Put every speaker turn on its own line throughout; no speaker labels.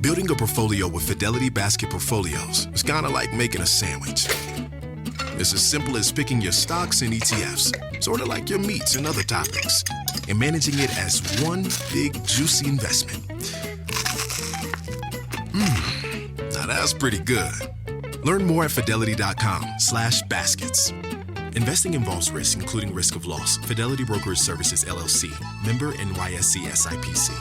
Building a portfolio with Fidelity Basket Portfolios is kind of like making a sandwich. It's as simple as picking your stocks and ETFs, sort of like your meats and other topics, and managing it as one big, juicy investment. Now that's pretty good. Learn more at fidelity.com/baskets. Investing involves risk, including risk of loss. Fidelity Brokerage Services, LLC. Member NYSE SIPC.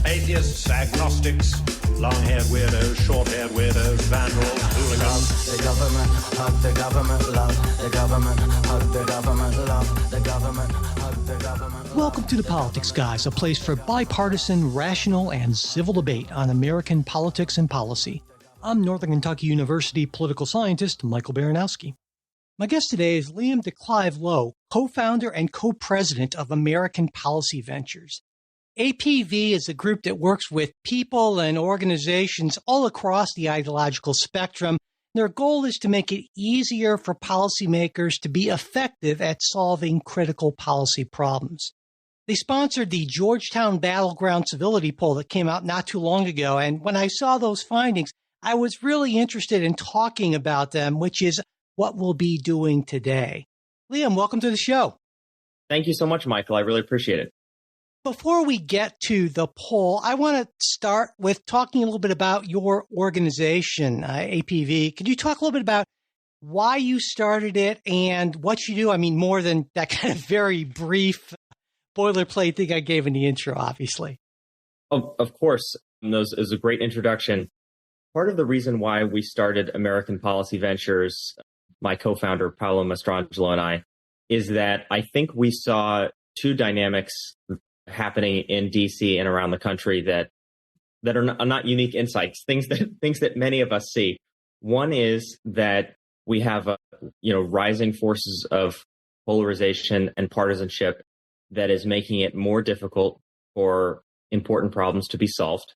Atheists, agnostics, long-haired weirdos, short-haired weirdos, vandals, hooligans.
The government, hug the government, love the government, hug the government, love the government, hug the government.
Welcome to The Politics Guys, a place for bipartisan, rational, and civil debate on American politics and policy. I'm Northern Kentucky University political scientist Michael Baranowski. My guest today is Liam DeClive Lowe, co-founder and co-president of American Policy Ventures. APV is a group that works with people and organizations all across the ideological spectrum. Their goal is to make it easier for policymakers to be effective at solving critical policy problems. They sponsored the Georgetown Battleground Civility Poll that came out not too long ago, and when I saw those findings, I was really interested in talking about them, which is what we'll be doing today. Liam, welcome to the show.
Thank you so much, Michael. I really appreciate it.
Before we get to the poll, I want to start with talking a little bit about your organization, APV. Could you talk a little bit about why you started it and what you do? I mean, more than that kind of very brief boilerplate thing I gave in the intro, obviously.
Of course, those is a great introduction. Part of the reason why we started American Policy Ventures, my co-founder, Paolo Mastrangelo, and I, is that I think we saw two dynamics happening in DC and around the country that are not unique insights, things that many of us see. One is that we have rising forces of polarization and partisanship that is making it more difficult for important problems to be solved.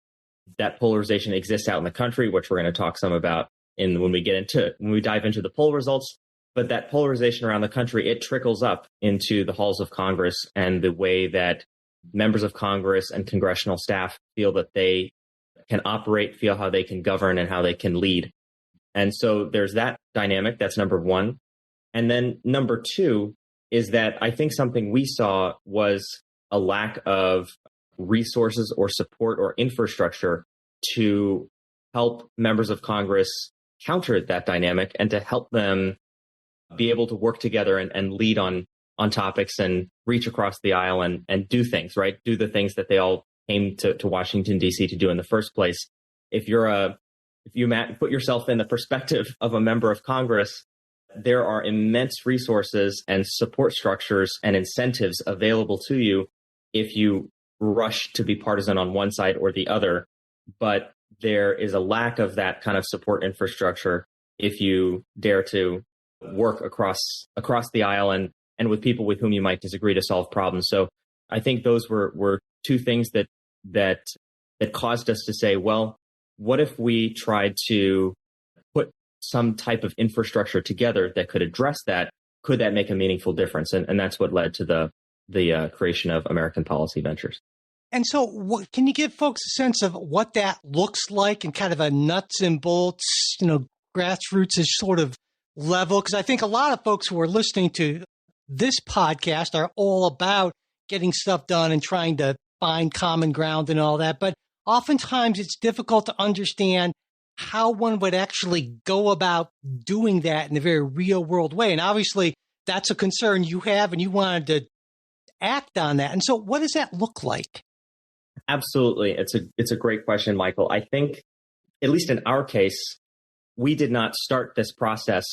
That polarization exists out in the country, which we're going to talk some about when we dive into the poll results. But that polarization around the country, it trickles up into the halls of Congress and the way that members of Congress and congressional staff feel that they can operate, feel how they can govern and how they can lead. And so there's that dynamic. That's number one. And then number two is that I think something we saw was a lack of resources or support or infrastructure to help members of Congress counter that dynamic and to help them be able to work together and lead on topics and reach across the aisle and do things, right? Do the things that they all came to Washington, D.C. to do in the first place. If you, Matt, put yourself in the perspective of a member of Congress, there are immense resources and support structures and incentives available to you if you rush to be partisan on one side or the other. But there is a lack of that kind of support infrastructure if you dare to work across the aisle and with people with whom you might disagree to solve problems. So I think those were two things that caused us to say, well, what if we tried to put some type of infrastructure together that could address that? Could that make a meaningful difference? And that's what led to the creation of American Policy Ventures.
And so can you give folks a sense of what that looks like and kind of a nuts and bolts, grassroots-ish sort of level? Because I think a lot of folks who are listening to this podcast are all about getting stuff done and trying to find common ground and all that. But oftentimes it's difficult to understand how one would actually go about doing that in a very real world way. And obviously that's a concern you have and you wanted to act on that. And so what does that look like?
Absolutely. It's a great question, Michael. I think, at least in our case, we did not start this process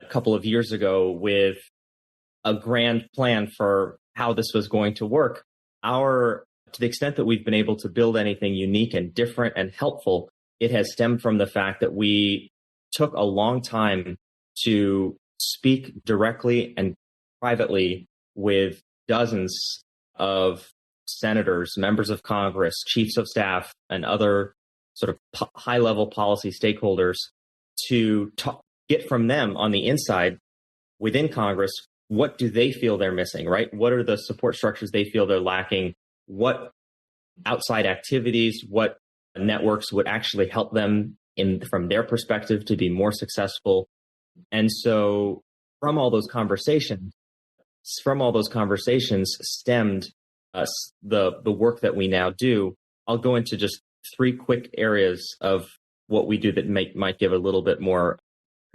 a couple of years ago with a grand plan for how this was going to work. To the extent that we've been able to build anything unique and different and helpful, it has stemmed from the fact that we took a long time to speak directly and privately with dozens of senators, members of Congress, chiefs of staff, and other sort of high-level policy stakeholders to get from them on the inside within Congress, what do they feel they're missing, right? What are the support structures they feel they're lacking? What outside activities, what networks would actually help them from their perspective to be more successful. And so from all those conversations stemmed the work that we now do. I'll go into just 3 quick areas of what we do that might give a little bit more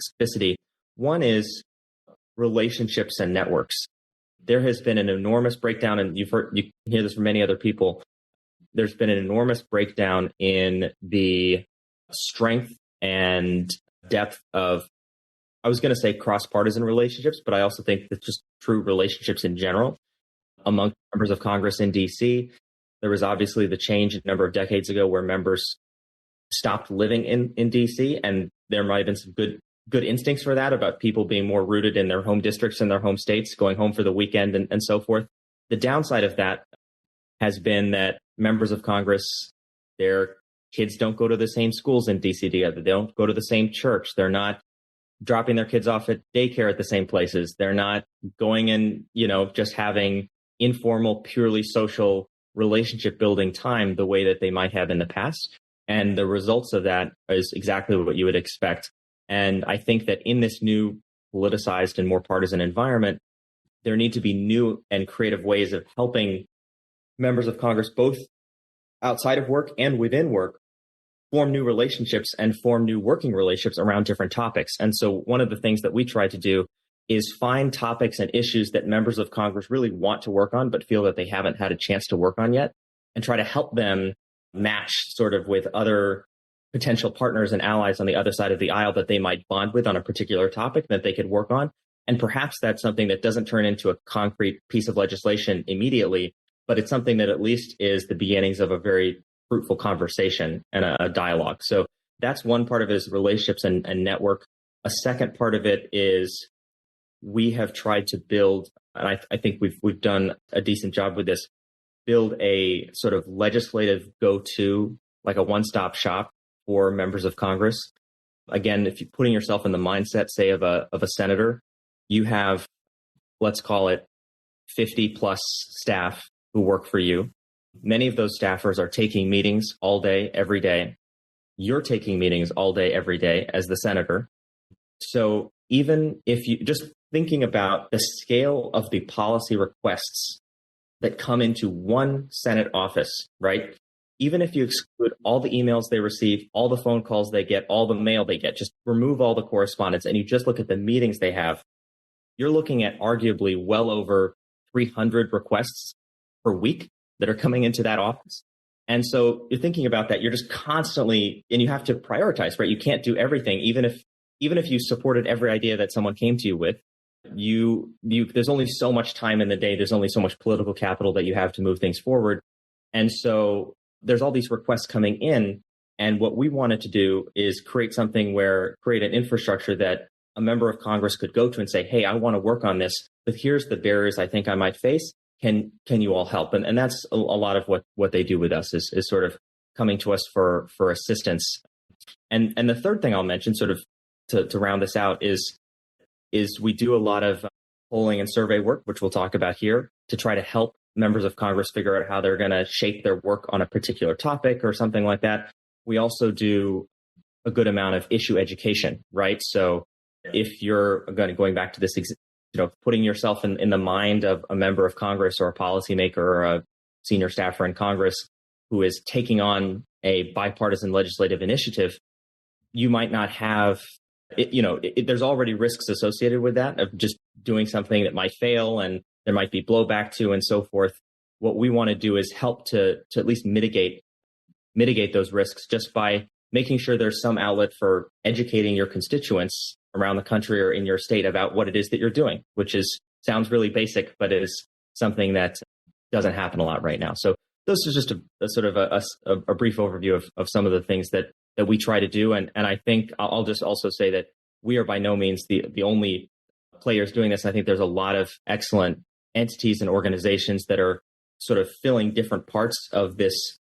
specificity. One is relationships and networks. There has been an enormous breakdown, and you can hear this from many other people. There's been an enormous breakdown in the strength and depth of, I was going to say cross-partisan relationships, but I also think it's just true relationships in general among members of Congress in DC. There was obviously the change a number of decades ago where members stopped living in DC, and there might have been some good instincts for that about people being more rooted in their home districts and their home states, going home for the weekend and so forth. The downside of that has been that members of Congress, their kids don't go to the same schools in DC together. They don't go to the same church. They're not dropping their kids off at daycare at the same places. They're not going and, just having informal, purely social relationship building time the way that they might have in the past. And the results of that is exactly what you would expect. And I think that in this new politicized and more partisan environment, there need to be new and creative ways of helping members of Congress, both outside of work and within work, form new relationships and form new working relationships around different topics. And so one of the things that we try to do is find topics and issues that members of Congress really want to work on, but feel that they haven't had a chance to work on yet, and try to help them match sort of with other potential partners and allies on the other side of the aisle that they might bond with on a particular topic that they could work on. And perhaps that's something that doesn't turn into a concrete piece of legislation immediately, but it's something that at least is the beginnings of a very fruitful conversation and a dialogue. So that's one part of it, is relationships and network. A second part of it is we have tried to build, and I think we've done a decent job with this, build a sort of legislative go-to, like a one-stop shop for members of Congress. Again, if you're putting yourself in the mindset, say, of a senator, you have, let's call it 50 plus staff who work for you. Many of those staffers are taking meetings all day, every day. You're taking meetings all day, every day as the senator. So even if you just thinking about the scale of the policy requests that come into one Senate office, right? Even if you exclude all the emails they receive, all the phone calls they get, all the mail they get, just remove all the correspondence, and you just look at the meetings they have, you're looking at arguably well over 300 requests per week that are coming into that office. And so you're thinking about that, you're just constantly, and you have to prioritize, right? You can't do everything. Even if you supported every idea that someone came to you with, there's only so much time in the day. There's only so much political capital that you have to move things forward. And so there's all these requests coming in. And what we wanted to do is create an infrastructure that a member of Congress could go to and say, hey, I want to work on this, but here's the barriers I think I might face. Can you all help? And that's a lot of what they do with us is sort of coming to us for assistance. And the third thing I'll mention, sort of to round this out, is we do a lot of polling and survey work, which we'll talk about here, to try to help members of Congress figure out how they're going to shape their work on a particular topic or something like that. We also do a good amount of issue education, right? So if you're going back to this, putting yourself in the mind of a member of Congress or a policymaker or a senior staffer in Congress who is taking on a bipartisan legislative initiative, you might not have, there's already risks associated with that, of just doing something that might fail and there might be blowback to and so forth. What we want to do is help to at least mitigate those risks just by making sure there's some outlet for educating your constituents around the country or in your state about what it is that you're doing, which sounds really basic, but is something that doesn't happen a lot right now. So this is just a sort of a brief overview of some of the things that we try to do. And I think I'll just also say that we are by no means the only players doing this. I think there's a lot of excellent entities and organizations that are sort of filling different parts of this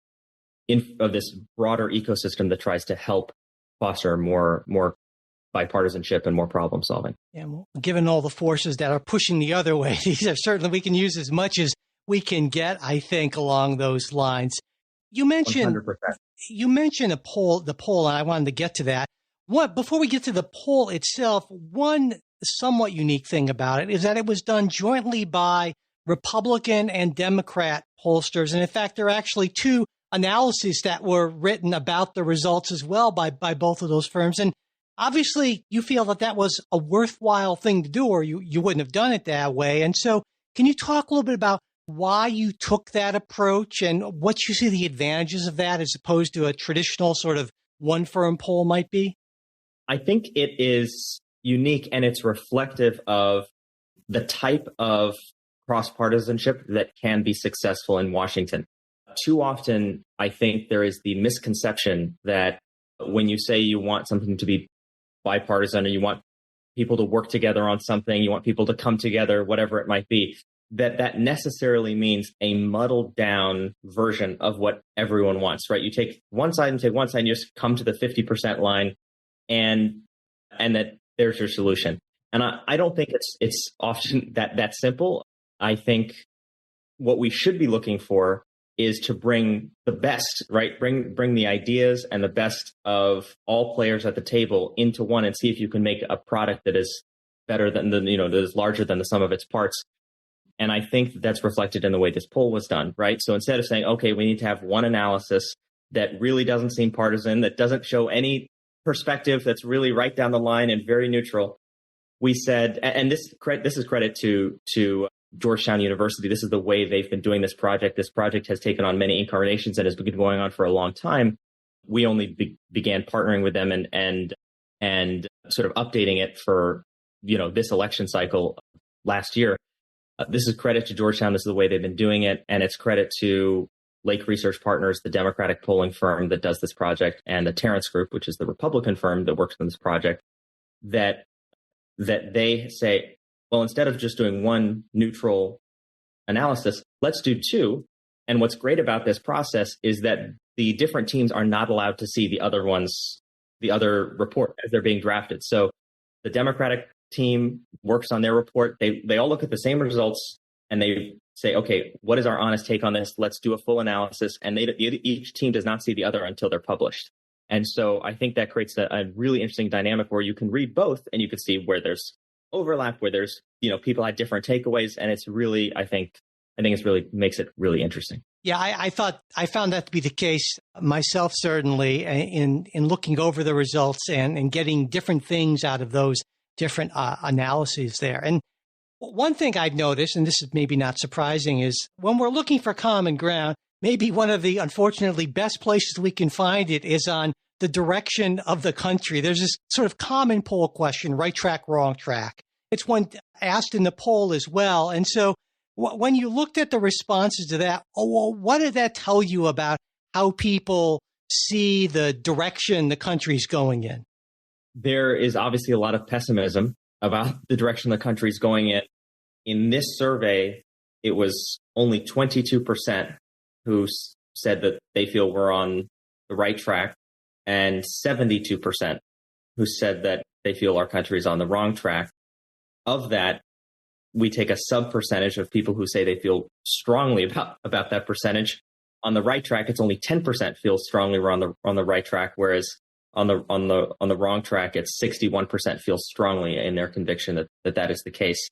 broader ecosystem that tries to help foster more bipartisanship and more problem solving.
Yeah, well, given all the forces that are pushing the other way, these are certainly, we can use as much as we can get, I think, along those lines. You mentioned
100%.
the poll, and I wanted to get to that. Before we get to the poll itself, one somewhat unique thing about it is that it was done jointly by Republican and Democrat pollsters. And in fact, there are actually two analyses that were written about the results as well by both of those firms. And obviously, you feel that was a worthwhile thing to do, or you wouldn't have done it that way. And so can you talk a little bit about why you took that approach and what you see the advantages of that as opposed to a traditional sort of one firm poll might be?
I think it is unique, and it's reflective of the type of cross-partisanship that can be successful in Washington. Too often, I think there is the misconception that when you say you want something to be bipartisan, or you want people to work together on something, you want people to come together, whatever it might be, that necessarily means a muddled down version of what everyone wants, right? You take one side and you just come to the 50% line, and that there's your solution. And I don't think it's often that simple. I think what we should be looking for is to bring the best, right? Bring the ideas and the best of all players at the table into one, and see if you can make a product that is better than that is larger than the sum of its parts. And I think that's reflected in the way this poll was done, right? So instead of saying, okay, we need to have one analysis that really doesn't seem partisan, that doesn't show any perspective, that's really right down the line and very neutral, we said, and this is credit to Georgetown University. This is the way they've been doing this project. This project has taken on many incarnations and has been going on for a long time. We only began partnering with them and sort of updating it for this election cycle last year. This is credit to Georgetown. This is the way they've been doing it. And it's credit to Lake Research Partners, the Democratic polling firm that does this project, and the Terrence Group, which is the Republican firm that works on this project, that they say, well, instead of just doing one neutral analysis, let's do two. And what's great about this process is that the different teams are not allowed to see the other report as they're being drafted. So the Democratic team works on their report. They all look at the same results and they say, okay, what is our honest take on this? Let's do a full analysis. And each team does not see the other until they're published. And so I think that creates a really interesting dynamic where you can read both and you can see where there's overlap, where there's, people had different takeaways. And it's really, I think it's really makes it really interesting.
Yeah, I found that to be the case myself, certainly, in looking over the results and getting different things out of those different analyses there. And one thing I've noticed, and this is maybe not surprising, is when we're looking for common ground, maybe one of the unfortunately best places we can find it is on the direction of the country. There's this sort of common poll question, right track, wrong track. It's one asked in the poll as well. And so when you looked at the responses to that, what did that tell you about how people see the direction the country's going in?
There is obviously a lot of pessimism about the direction the country's going in. In this survey, it was only 22% who said that they feel we're on the right track, and 72% who said that they feel our country is on the wrong track. Of that, we take a sub percentage of people who say they feel strongly about that percentage. On the right track, it's only 10% feel strongly we're on the right track, whereas on the wrong track, it's 61% feel strongly in their conviction that is the case.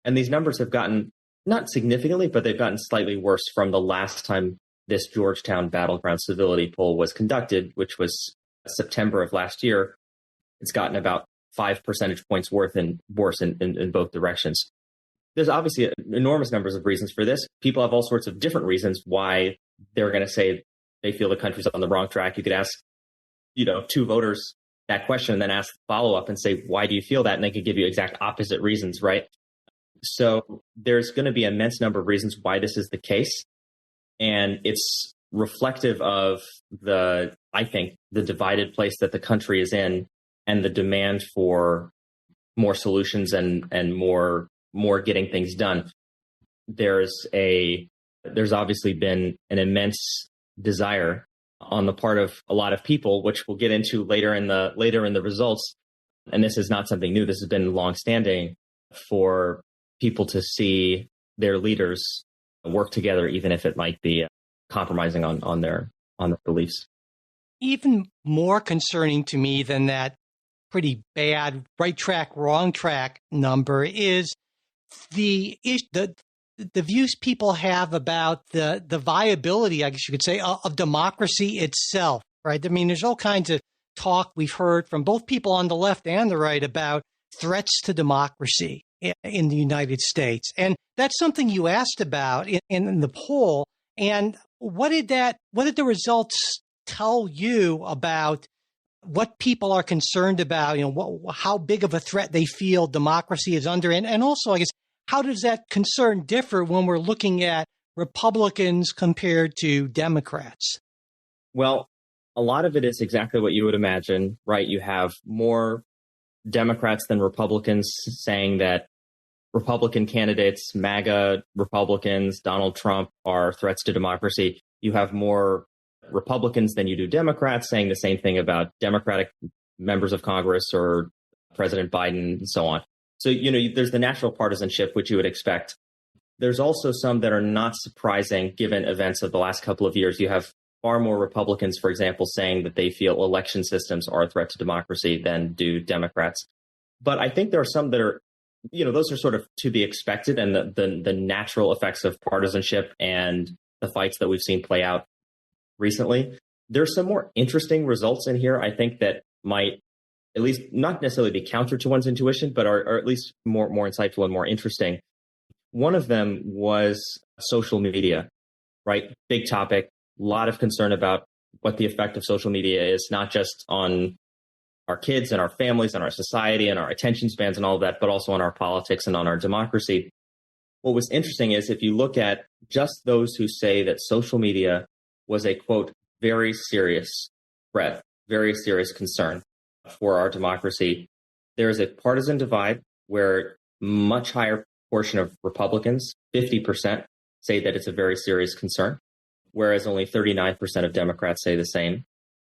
And these numbers have gotten, not significantly, but they've gotten slightly worse from the last time this Georgetown Battleground Civility poll was conducted, which was September of last year. It's gotten about 5 percentage points worse in both directions. There's obviously enormous numbers of reasons for this. People have all sorts of different reasons why they're going to say they feel the country's on the wrong track. You could ask, two voters that question and then ask follow up and say, why do you feel that? And they could give you exact opposite reasons, right? So there's going to be an immense number of reasons why this is the case. And it's reflective of I think, the divided place that the country is in and the demand for more solutions and more getting things done. There's obviously been an immense desire on the part of a lot of people, which we'll get into later in the results. And this is not something new. This has been longstanding for people to see their leaders work together, even if it might be compromising on their beliefs.
Even more concerning to me than that pretty bad right track, wrong track number is the views people have about the viability, I guess you could say, of democracy itself, right? I mean, there's all kinds of talk we've heard from both people on the left and the right about threats to democracy in the United States. And that's something you asked about in the poll. And what did the results tell you about what people are concerned about, how big of a threat they feel democracy is under? And also, I guess, how does that concern differ when we're looking at Republicans compared to Democrats?
Well, a lot of it is exactly what you would imagine, right? You have more Democrats than Republicans saying that Republican candidates, MAGA Republicans, Donald Trump are threats to democracy. You have more Republicans than you do Democrats saying the same thing about Democratic members of Congress or President Biden and so on. So, there's the natural partisanship, which you would expect. There's also some that are not surprising given events of the last couple of years. You have far more Republicans, for example, saying that they feel election systems are a threat to democracy than do Democrats. But I think there are some that are, those are sort of to be expected, and the natural effects of partisanship and the fights that we've seen play out recently. There's some more interesting results in here, I think, that might at least not necessarily be counter to one's intuition, but are at least more insightful and more interesting. One of them was social media, right? Big topic, a lot of concern about what the effect of social media is, not just on our kids and our families and our society and our attention spans and all of that, but also on our politics and on our democracy. What was interesting is if you look at just those who say that social media was a, quote, very serious threat, very serious concern for our democracy, there is a partisan divide where much higher portion of Republicans, 50%, say that it's a very serious concern, whereas only 39% of Democrats say the same.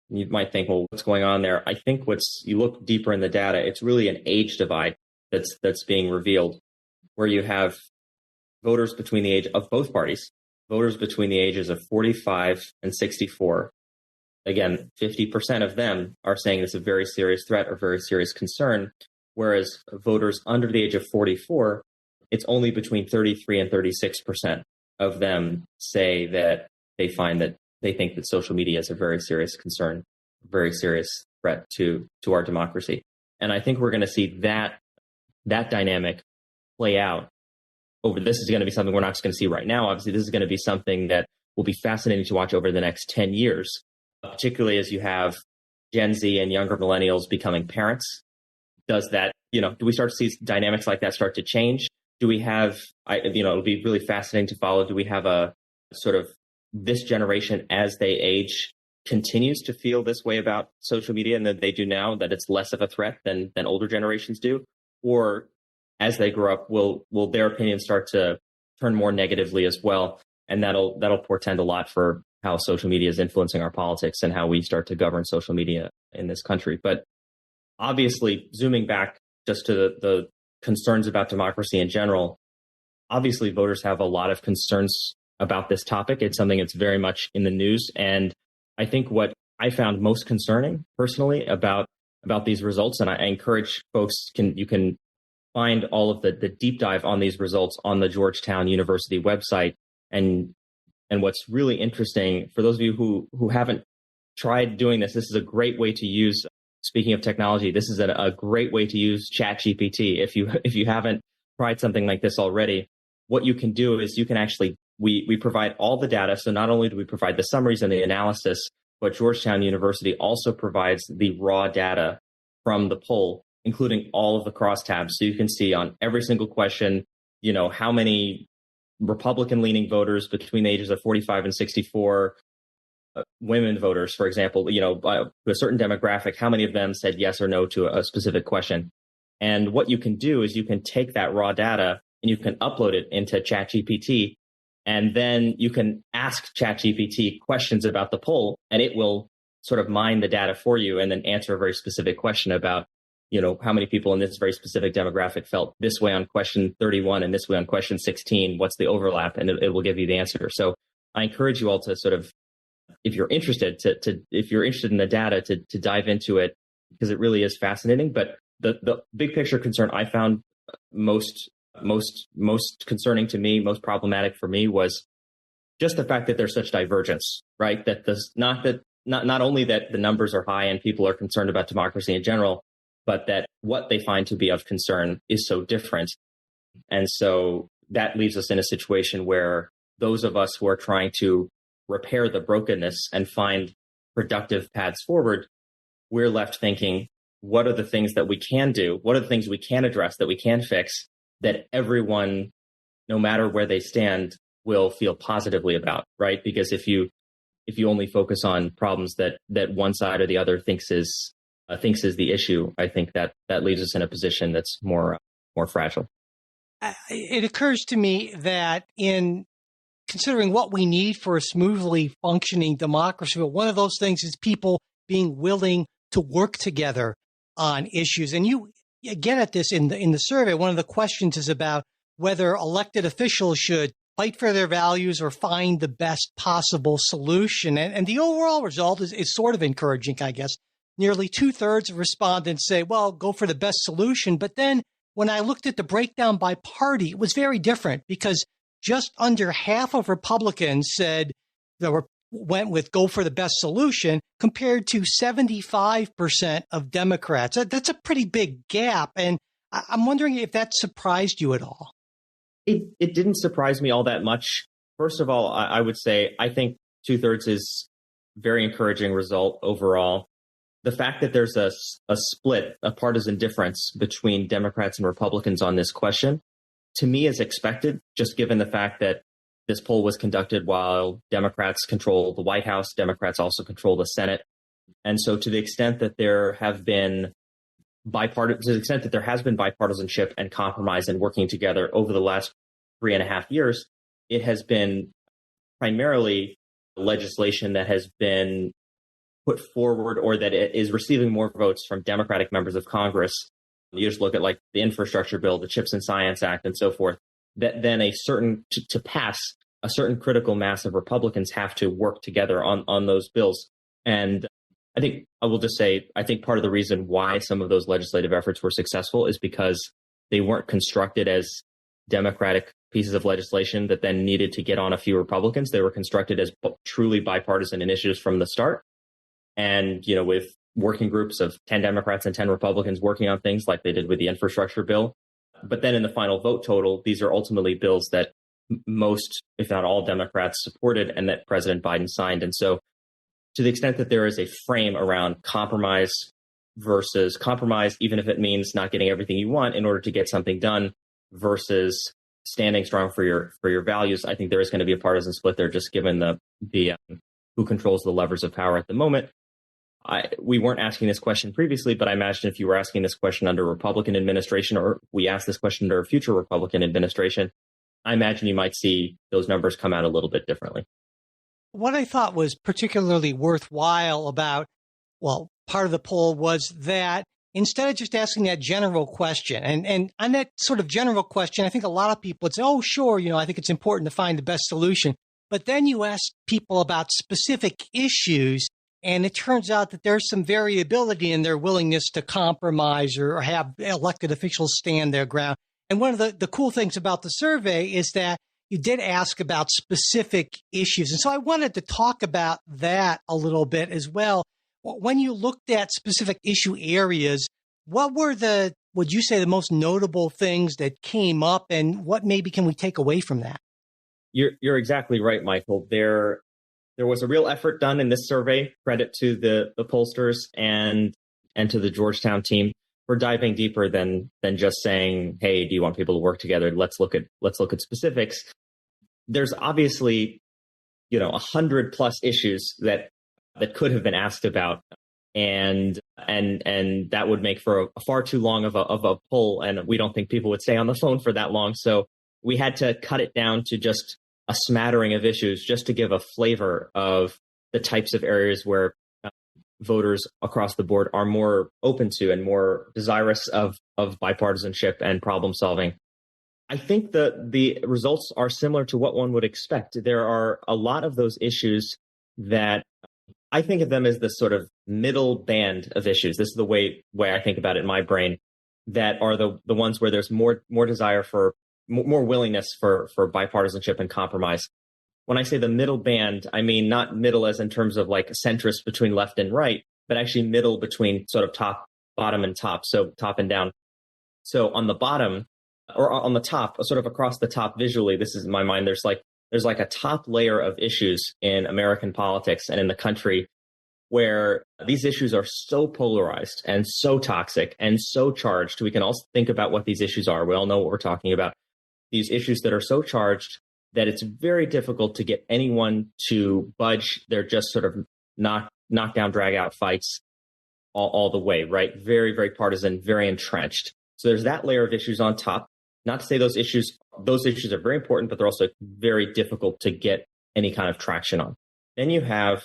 You might think, well, what's going on there? I think you look deeper in the data, it's really an age divide that's being revealed, where you have voters between the age of both parties, voters between the ages of 45 and 64. Again, 50% of them are saying it's a very serious threat or very serious concern, whereas voters under the age of 44, it's only between 33 and 36% of them say that they think that social media is a very serious concern, very serious threat to our democracy. And I think we're going to see that dynamic play out over. This is going to be something we're not just going to see right now. Obviously, this is going to be something that will be fascinating to watch over the next 10 years, particularly as you have Gen Z and younger millennials becoming parents. Does that, do we start to see dynamics like that start to change? Do we have, it'll be really fascinating to follow. Do we have a sort of this generation as they age continues to feel this way about social media and that they do now, that it's less of a threat than older generations do? Or as they grow up, will their opinions start to turn more negatively as well? And that'll portend a lot for how social media is influencing our politics and how we start to govern social media in this country. But obviously, zooming back just to the concerns about democracy in general, obviously voters have a lot of concerns about this topic. It's something that's very much in the news. And I think what I found most concerning personally about these results, and I encourage folks, you can find all of the deep dive on these results on the Georgetown University website. And what's really interesting, for those of you who haven't tried doing this is a great way to use, speaking of technology, this is a great way to use ChatGPT. If you haven't tried something like this already, what you can do is you can actually, we provide all the data. So not only do we provide the summaries and the analysis, but Georgetown University also provides the raw data from the poll, including all of the crosstabs. So you can see on every single question, how many Republican-leaning voters between the ages of 45 and 64, women voters, for example, to a certain demographic, how many of them said yes or no to a specific question. And what you can do is you can take that raw data and you can upload it into ChatGPT, and then you can ask ChatGPT questions about the poll, and it will sort of mine the data for you and then answer a very specific question about, how many people in this very specific demographic felt this way on question 31 and this way on question 16. What's the overlap? And it will give you the answer. So I encourage you all to sort of, if you're interested, if you're interested in the data, to dive into it, because it really is fascinating. But the big picture concern I found most concerning to me, most problematic for me, was just the fact that there's such divergence, right? That not only that the numbers are high and people are concerned about democracy in general, but that what they find to be of concern is so different. And so that leaves us in a situation where those of us who are trying to repair the brokenness and find productive paths forward, we're left thinking, what are the things that we can do? What are the things we can address, that we can fix, that everyone, no matter where they stand, will feel positively about, right? Because if you only focus on problems that one side or the other thinks is the issue, I think that leaves us in a position that's more fragile.
It occurs to me that in considering what we need for a smoothly functioning democracy, but one of those things is people being willing to work together on issues. And you get at this in the survey. One of the questions is about whether elected officials should fight for their values or find the best possible solution. And the overall result is sort of encouraging, I guess. Nearly 2/3 of respondents say, well, go for the best solution. But then when I looked at the breakdown by party, it was very different, because just under half of Republicans said went with go for the best solution, compared to 75% of Democrats. That's a pretty big gap. And I'm wondering if that surprised you at all.
It didn't surprise me all that much. First of all, I would say I think 2/3 is very encouraging result overall. The fact that there's a split, a partisan difference between Democrats and Republicans on this question, to me is expected, just given the fact that this poll was conducted while Democrats control the White House, Democrats also control the Senate. And so to the extent that there has been bipartisanship and compromise and working together over the last 3.5 years, it has been primarily legislation that has been put forward, or that it is receiving more votes from Democratic members of Congress. You just look at like the infrastructure bill, the CHIPS and Science Act, and so forth, that then to pass, a certain critical mass of Republicans have to work together on those bills. And I think I will just say, I think part of the reason why some of those legislative efforts were successful is because they weren't constructed as Democratic pieces of legislation that then needed to get on a few Republicans. They were constructed as truly bipartisan initiatives from the start. And, with working groups of 10 Democrats and 10 Republicans working on things like they did with the infrastructure bill. But then in the final vote total, these are ultimately bills that most, if not all, Democrats supported and that President Biden signed. And so to the extent that there is a frame around compromise versus compromise, even if it means not getting everything you want in order to get something done, versus standing strong for your values, I think there is going to be a partisan split there, just given the who controls the levers of power at the moment. We weren't asking this question previously, but I imagine if you were asking this question under a Republican administration, or we asked this question under a future Republican administration, I imagine you might see those numbers come out a little bit differently.
What I thought was particularly worthwhile about, part of the poll was that instead of just asking that general question, and on that sort of general question, I think a lot of people would say, oh, sure, I think it's important to find the best solution. But then you ask people about specific issues, and it turns out that there's some variability in their willingness to compromise or have elected officials stand their ground. And one of the cool things about the survey is that you did ask about specific issues. And so I wanted to talk about that a little bit as well. When you looked at specific issue areas, what were would you say, the most notable things that came up, and what maybe can we take away from that?
You're exactly right, Michael. There was a real effort done in this survey. Credit to the pollsters and to the Georgetown team for diving deeper than just saying, "Hey, do you want people to work together? Let's look at specifics." There's obviously, 100+ issues that could have been asked about, and that would make for a far too long of a poll, and we don't think people would stay on the phone for that long. So we had to cut it down to just a smattering of issues, just to give a flavor of the types of areas where voters across the board are more open to and more desirous of bipartisanship and problem solving. I think the results are similar to what one would expect. There are a lot of those issues that I think of them as the sort of middle band of issues. This is the way I think about it in my brain, that are the ones where there's more desire for more willingness for bipartisanship and compromise. When I say the middle band, I mean not middle as in terms of like centrist between left and right, but actually middle between sort of bottom and top, so top and down. So on the bottom or on the top, sort of across the top visually, this is in my mind, there's like a top layer of issues in American politics and in the country where these issues are so polarized and so toxic and so charged. We can also think about what these issues are. We all know what we're talking about. These issues that are so charged that it's very difficult to get anyone to budge. They're just sort of knock down, drag out fights all the way, right? Very, very partisan, very entrenched. So there's that layer of issues on top. Not to say those issues are very important, but they're also very difficult to get any kind of traction on. Then you have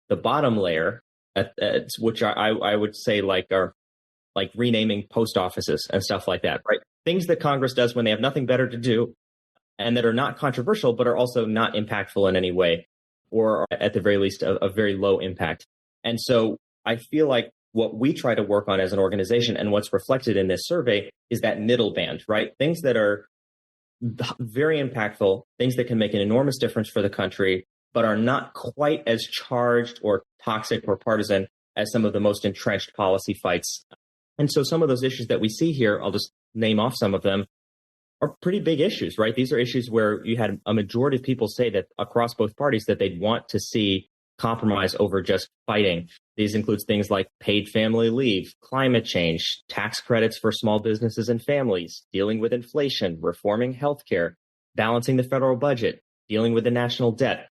the bottom layer, which I would say are like renaming post offices and stuff like that, right? Things that Congress does when they have nothing better to do and that are not controversial, but are also not impactful in any way, or at the very least, a very low impact. And so I feel like what we try to work on as an organization and what's reflected in this survey is that middle band, right? Things that are very impactful, things that can make an enormous difference for the country, but are not quite as charged or toxic or partisan as some of the most entrenched policy fights. And so some of those issues that we see here, I'll just name off some of them, are pretty big issues, right? These are issues where you had a majority of people say that across both parties that they'd want to see compromise over just fighting. These includes things like paid family leave, climate change, tax credits for small businesses and families, dealing with inflation, reforming healthcare, balancing the federal budget, dealing with the national debt.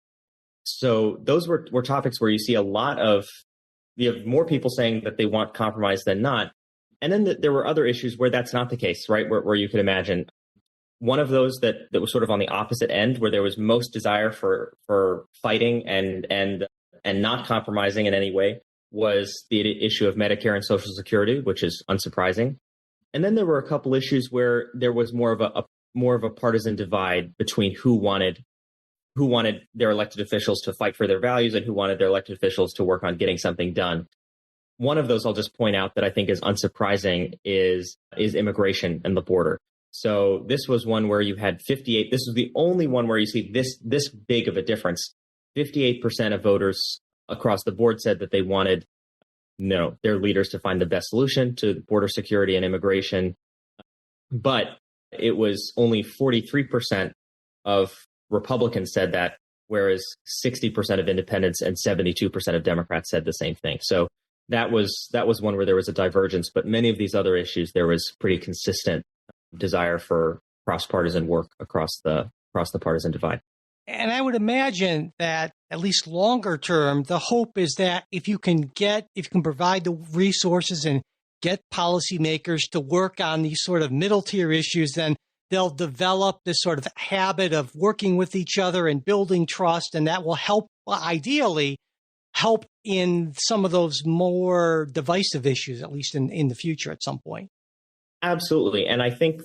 So those were topics where you see you have more people saying that they want compromise than not. And then there were other issues where that's not the case, right? Where you could imagine one of those that was sort of on the opposite end, where there was most desire for fighting and not compromising in any way, was the issue of Medicare and Social Security, which is unsurprising. And then there were a couple issues where there was more of a partisan divide between who wanted their elected officials to fight for their values and who wanted their elected officials to work on getting something done. One of those I'll just point out that I think is unsurprising is immigration and the border. So this was one where you had 58. This was the only one where you see this big of a difference. 58% of voters across the board said that they wanted their leaders to find the best solution to border security and immigration. But it was only 43% of Republicans said that, whereas 60% of independents and 72% of Democrats said the same thing. So that was one where there was a divergence. But many of these other issues, there was pretty consistent desire for cross-partisan work across the partisan divide.
And I would imagine that at least longer term, the hope is that if you can provide the resources and get policymakers to work on these sort of middle tier issues, then they'll develop this sort of habit of working with each other and building trust. And that will ideally help in some of those more divisive issues, at least in the future at some point.
Absolutely. And I think,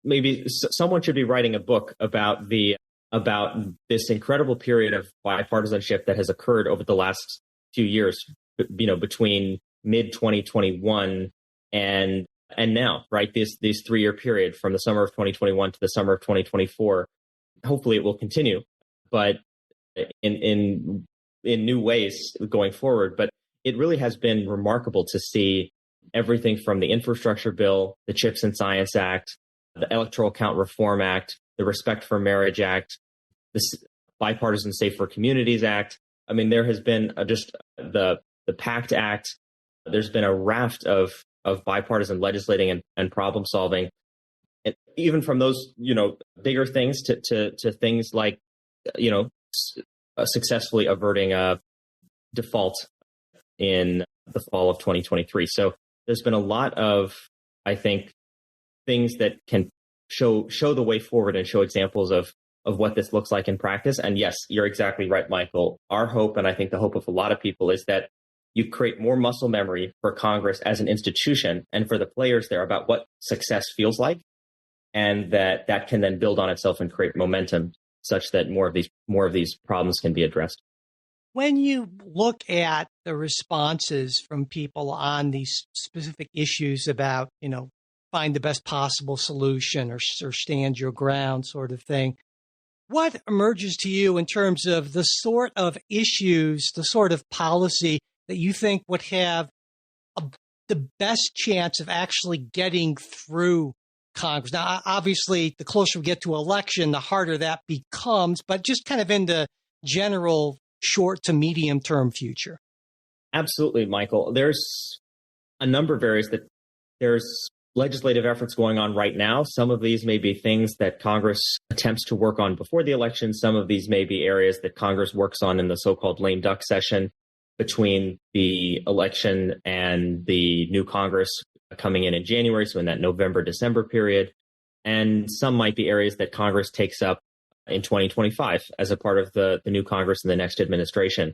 maybe someone should be writing a book about this incredible period of bipartisanship that has occurred over the last few years, between mid 2021 and now, right? This 3-year period from the summer of 2021 to the summer of 2024. Hopefully it will continue, but in new ways going forward. But it really has been remarkable to see everything from the infrastructure bill, the CHIPS and Science Act, the Electoral Count Reform Act, the Respect for Marriage Act, the Bipartisan Safer Communities Act. I mean, there has been just the PACT Act. There's been a raft of bipartisan legislating and problem solving, and even from those bigger things to things like successfully averting a default in the fall of 2023. So there's been a lot of, I think, things that can show the way forward and show examples of what this looks like in practice. And yes, you're exactly right, Michael. Our hope, and I think the hope of a lot of people, is that you create more muscle memory for Congress as an institution and for the players there about what success feels like. and that can then build on itself and create momentum such that more of these problems can be addressed.
When you look at the responses from people on these specific issues about, find the best possible solution or stand your ground sort of thing, what emerges to you in terms of the sort of issues, the sort of policy that you think would have the best chance of actually getting through Congress? Now, obviously, the closer we get to election, the harder that becomes, but just kind of in the general short to medium term future.
Absolutely, Michael. There's a number of areas that there's legislative efforts going on right now. Some of these may be things that Congress attempts to work on before the election. Some of these may be areas that Congress works on in the so-called lame duck session between the election and the new Congress coming in January, so in that November-December period. And some might be areas that Congress takes up in 2025 as a part of the new Congress and the next administration.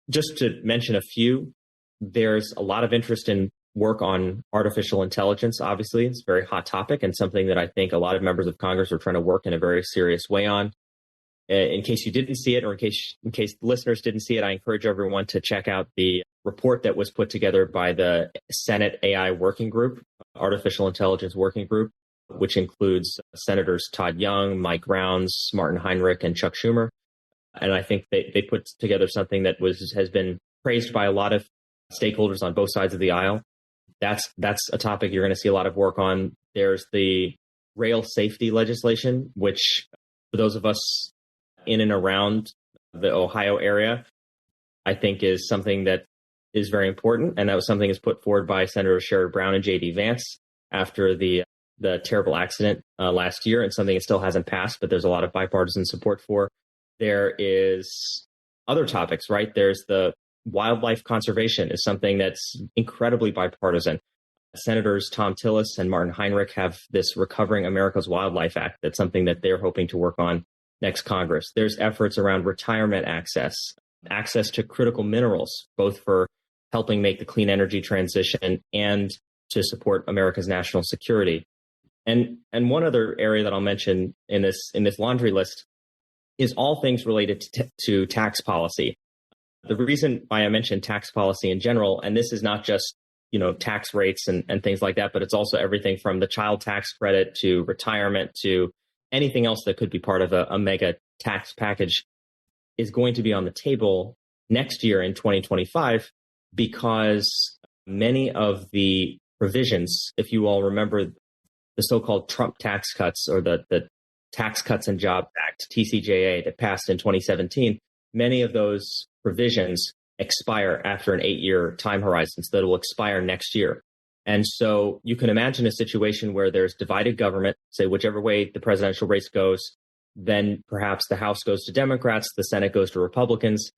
Just to mention a few, there's a lot of interest in work on artificial intelligence. Obviously, it's a very hot topic and something that I think a lot of members of Congress are trying to work in a very serious way on. In case you didn't see it, or in case listeners didn't see it, I encourage everyone to check out the report that was put together by the Senate AI Working Group, Artificial Intelligence Working Group, which includes Senators Todd Young, Mike Rounds, Martin Heinrich, and Chuck Schumer. And I think they put together something that has been praised by a lot of stakeholders on both sides of the aisle. That's a topic you're going to see a lot of work on. There's the rail safety legislation, which for those of us in and around the Ohio area, I think is something that is very important. And that was something that's put forward by Senator Sherrod Brown and J.D. Vance after the terrible accident last year, and something that still hasn't passed, but there's a lot of bipartisan support for. There is other topics, right? There's the wildlife conservation is something that's incredibly bipartisan. Senators Tom Tillis and Martin Heinrich have this Recovering America's Wildlife Act. That's something that they're hoping to work on next Congress. There's efforts around retirement access to critical minerals, both for helping make the clean energy transition and to support America's national security. And one other area that I'll mention in this laundry list is all things related to tax policy. The reason why I mentioned tax policy in general, and this is not just, tax rates and things like that, but it's also everything from the child tax credit to retirement to anything else that could be part of a mega tax package, is going to be on the table next year in 2025, because many of the provisions, if you all remember the so-called Trump tax cuts, or the Tax Cuts and Jobs Act, TCJA, that passed in 2017, many of those provisions expire after an 8-year time horizon, so that it will expire next year. And so you can imagine a situation where there's divided government, say whichever way the presidential race goes, then perhaps the House goes to Democrats, the Senate goes to Republicans.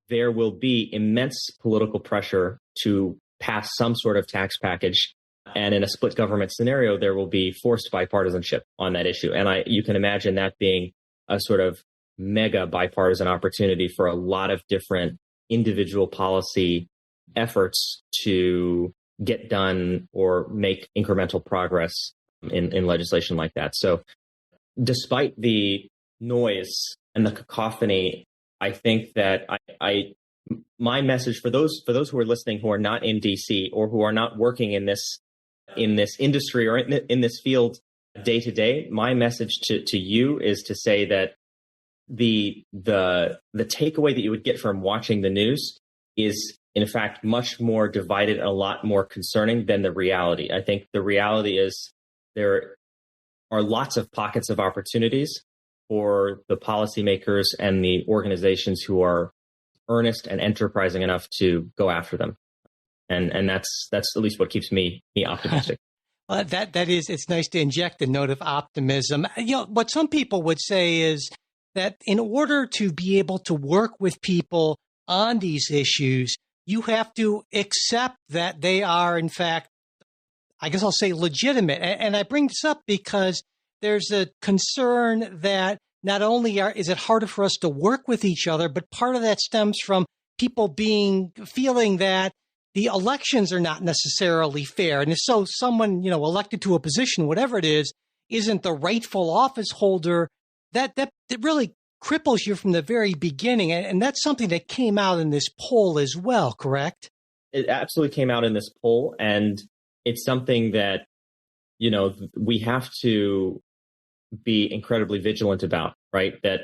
There will be immense political pressure to pass some sort of tax package. And in a split government scenario, there will be forced bipartisanship on that issue. And you can imagine that being a sort of mega bipartisan opportunity for a lot of different individual policy efforts to get done or make incremental progress in legislation like that. So despite the noise and the cacophony, I think that my message for those who are listening who are not in DC or who are not working in this industry or in this field day to day, my message to you is to say that the takeaway that you would get from watching the news is, in fact, much more divided and a lot more concerning than the reality. I think the reality is there are lots of pockets of opportunities for the policymakers and the organizations who are earnest and enterprising enough to go after them. And that's at least what keeps me optimistic.
That is, it's nice to inject a note of optimism. What some people would say is that in order to be able to work with people on these issues, you have to accept that they are, in fact, I guess I'll say legitimate. And I bring this up because there's a concern that not only is it harder for us to work with each other, but part of that stems from people feeling that the elections are not necessarily fair. And so someone, elected to a position, whatever it is isn't the rightful office holder, that really cripples you from the very beginning. And that's something that came out in this poll as well, correct?
It absolutely came out in this poll. And it's something that, we have to be incredibly vigilant about, right? That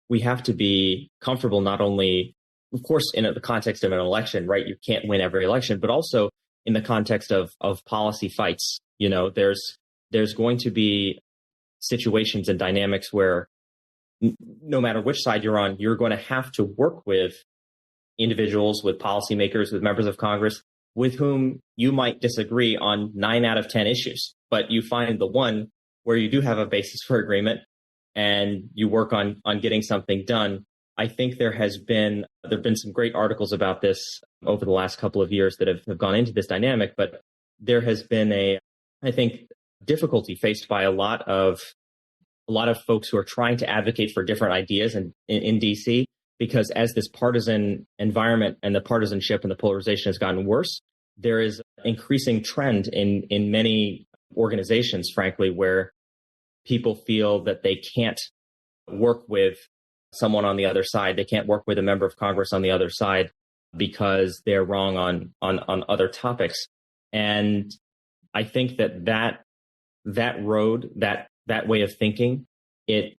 we have to be comfortable not only, of course, in the context of an election, right? You can't win every election, but also in the context of policy fights. There's going to be situations and dynamics where no matter which side you're on, you're going to have to work with individuals, with policymakers, with members of Congress, with whom you might disagree on 9 out of 10 issues, but you find the one where you do have a basis for agreement and you work on getting something done. I think there have been some great articles about this over the last couple of years that have gone into this dynamic, but there has been I think, difficulty faced by a lot of folks who are trying to advocate for different ideas in DC, because as this partisan environment and the partisanship and the polarization has gotten worse, there is increasing trend in many organizations, frankly, where people feel that they can't work with someone on the other side. They can't work with a member of Congress on the other side because they're wrong on other topics. And I think that road, that way of thinking, it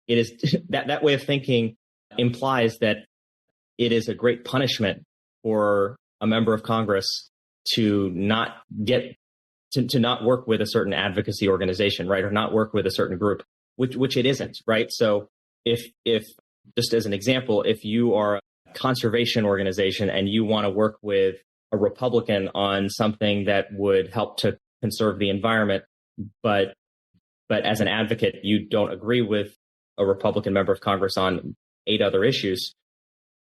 is that way of thinking implies that it is a great punishment for a member of Congress to not work with a certain advocacy organization, right, or not work with a certain group, which it isn't, right? So if just as an example, if you are a conservation organization and you want to work with a Republican on something that would help to conserve the environment, but as an advocate, you don't agree with a Republican member of Congress on 8 other issues,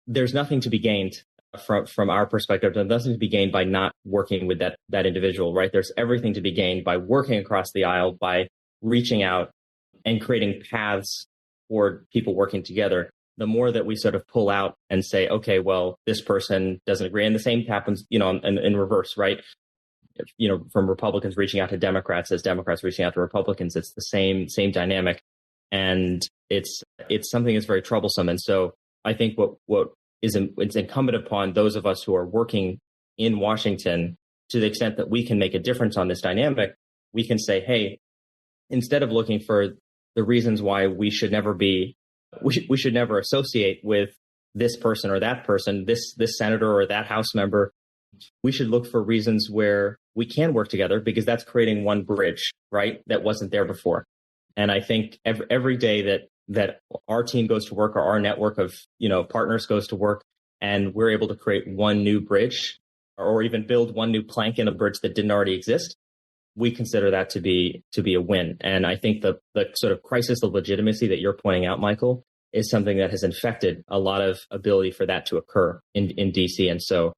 there's nothing to be gained from our perspective. There's nothing to be gained by not working with that individual, right? There's everything to be gained by working across the aisle, by reaching out and creating paths for people working together. The more that we sort of pull out and say, okay, well, this person doesn't agree. And the same happens, in reverse, right? From Republicans reaching out to Democrats as Democrats reaching out to Republicans, it's the same dynamic. And it's something that's very troublesome. And so I think it's incumbent upon those of us who are working in Washington, to the extent that we can make a difference on this dynamic, we can say, hey, instead of looking for the reasons why we should never associate with this person or that person, this senator or that House member, we should look for reasons where we can work together, because that's creating one bridge, right, that wasn't there before. And I think every day that our team goes to work, or our network of partners goes to work, and we're able to create one new bridge, or even build one new plank in a bridge that didn't already exist, we consider that to be a win. And I think the sort of crisis of legitimacy that you're pointing out, Michael, is something that has infected a lot of ability for that to occur in DC. And so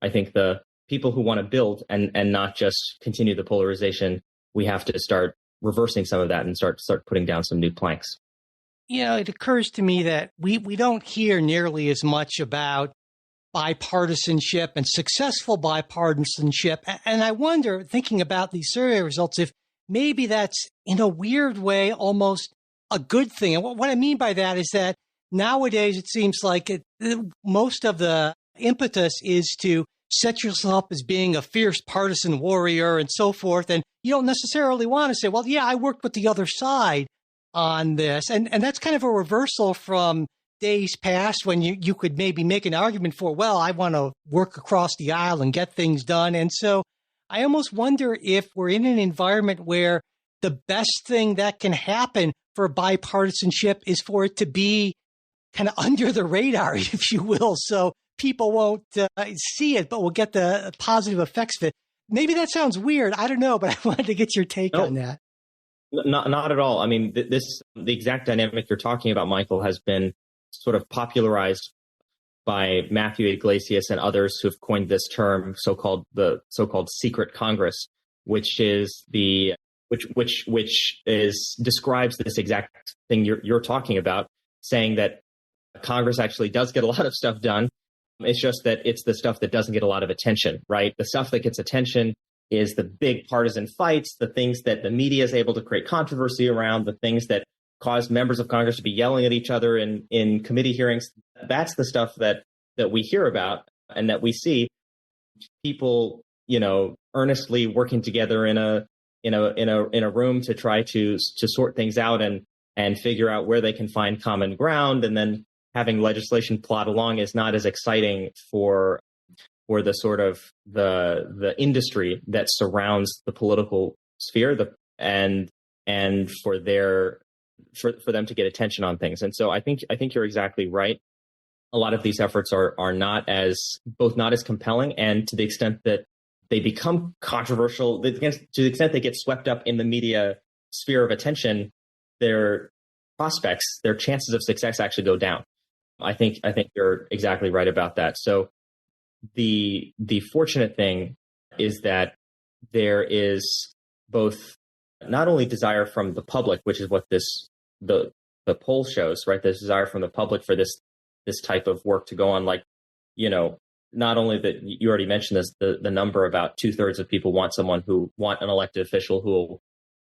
I think the people who want to build and not just continue the polarization, we have to start reversing some of that and start putting down some new planks.
It occurs to me that we don't hear nearly as much about bipartisanship and successful bipartisanship. And I wonder, thinking about these survey results, if maybe that's in a weird way almost a good thing. And what I mean by that is that nowadays it seems like most of the impetus is to set yourself up as being a fierce partisan warrior and so forth. And you don't necessarily want to say, well, yeah, I worked with the other side on this. And that's kind of a reversal from days past when you could maybe make an argument for, well, I want to work across the aisle and get things done. And so I almost wonder if we're in an environment where the best thing that can happen for bipartisanship is for it to be kind of under the radar, if you will. So people won't see it, but will get the positive effects of it. Maybe that sounds weird. I don't know, but I wanted to get your take on that.
Not at all. I mean, the exact dynamic you're talking about, Michael, has been sort of popularized by Matthew Iglesias and others who've coined this term, the so-called secret Congress, which describes this exact thing you're talking about, saying that Congress actually does get a lot of stuff done. It's just that it's the stuff that doesn't get a lot of attention, right? The stuff that gets attention is the big partisan fights, the things that the media is able to create controversy around, the things that cause members of Congress to be yelling at each other in committee hearings. That's the stuff that we hear about and that we see people, earnestly working together in a room to try to sort things out and figure out where they can find common ground. And then having legislation plod along is not as exciting for the sort of the industry that surrounds the political sphere, and for them to get attention on things. And so I think you're exactly right. A lot of these efforts are not as compelling, and to the extent that they become controversial, to the extent they get swept up in the media sphere of attention, their prospects, their chances of success actually go down. I think you're exactly right about that. So the fortunate thing is that there is both not only desire from the public, which is what the poll shows, right? There's desire from the public for this type of work to go on. Like, not only that you already mentioned this, the number, about 2/3 of people want an elected official who will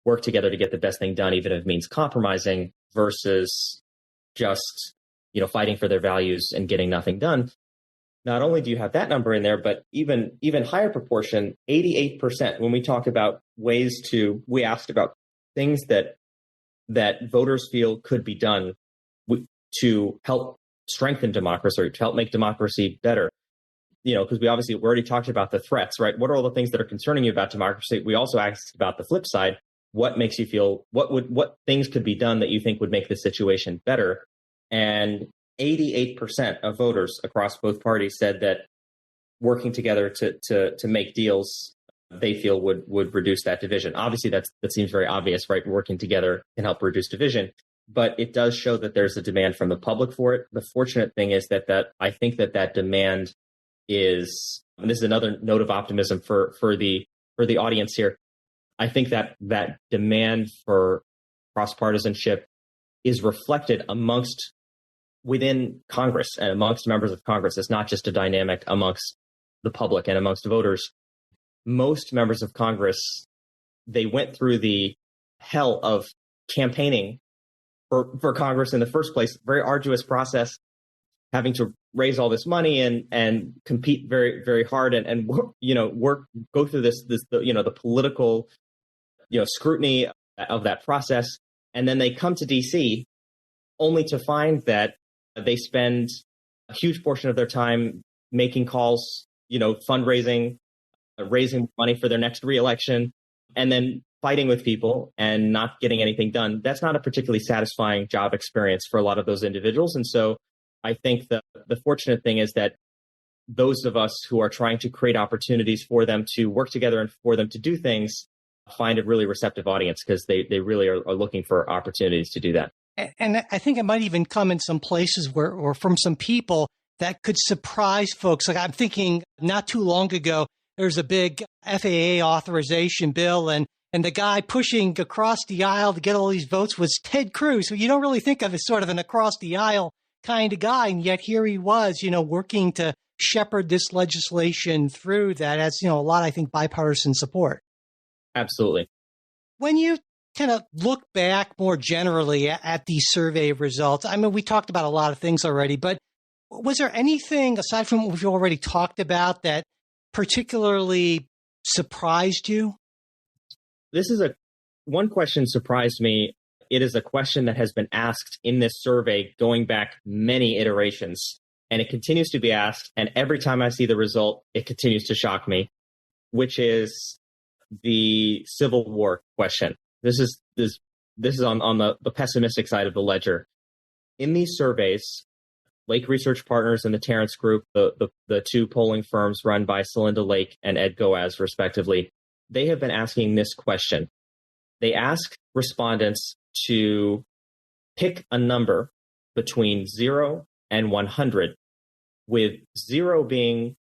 work together to get the best thing done, even if it means compromising, versus just, fighting for their values and getting nothing done. Not only do you have that number in there, but even higher proportion, 88%, when we talk about we asked about things that voters feel could be done to help strengthen democracy, or to help make democracy better. Because we already talked about the threats, right? What are all the things that are concerning you about democracy? We also asked about the flip side. What makes you feel, what things could be done that you think would make the situation better? And 88% of voters across both parties said that working together to make deals they feel would reduce that division. Obviously, that seems very obvious, right? Working together can help reduce division, but it does show that there's a demand from the public for it. The fortunate thing is that I think that demand is, and this is another note of optimism for the audience here. I think that demand for cross-partisanship is reflected within Congress and amongst members of Congress. It's not just a dynamic amongst the public and amongst voters. Most members of Congress, they went through the hell of campaigning for Congress in the first place. Very arduous process, having to raise all this money and compete very, very hard and go through the political scrutiny of that process. And then they come to DC only to find that they spend a huge portion of their time making calls, fundraising, raising money for their next reelection, and then fighting with people and not getting anything done. That's not a particularly satisfying job experience for a lot of those individuals. And so I think the fortunate thing is that those of us who are trying to create opportunities for them to work together and for them to do things find a really receptive audience, because they really are looking for opportunities to do that.
And I think it might even come in some places or from some people that could surprise folks. Like, I'm thinking not too long ago, there's a big FAA authorization bill, and the guy pushing across the aisle to get all these votes was Ted Cruz, who you don't really think of as sort of an across the aisle kind of guy. And yet here he was, working to shepherd this legislation through that has, a lot, I think, bipartisan support.
Absolutely.
When you kind of look back more generally at these survey results, I mean, we talked about a lot of things already, but was there anything aside from what we've already talked about that particularly surprised you?
This is one question surprised me. It is a question that has been asked in this survey going back many iterations, and it continues to be asked. And every time I see the result, it continues to shock me, which is the Civil War question. This is on the pessimistic side of the ledger. In these surveys, Lake Research Partners and the Terrence Group, the two polling firms run by Celinda Lake and Ed Goaz, respectively, they have been asking this question. They ask respondents to pick a number between 0 and 100, with 0 being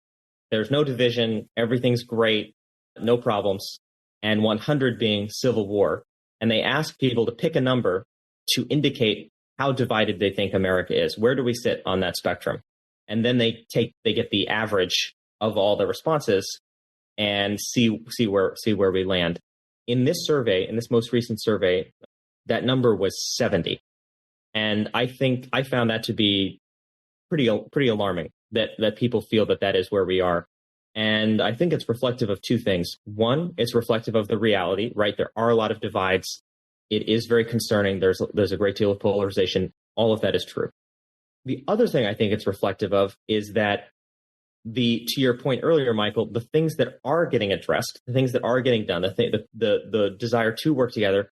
there's no division, everything's great, no problems, and 100 being civil war. And they ask people to pick a number to indicate how divided they think America is. Where do we sit on that spectrum? And then they get the average of all the responses. and see where we land. In this survey, in this most recent survey, that number was 70. And I think I found that to be pretty alarming, that people feel that is where we are. And I think it's reflective of two things. One, it's reflective of the reality, right? There are a lot of divides. It is very concerning. There's a great deal of polarization. All of that is true. The other thing I think it's reflective of is that to your point earlier, Michael, the things that are getting addressed, the things that are getting done, the desire to work together,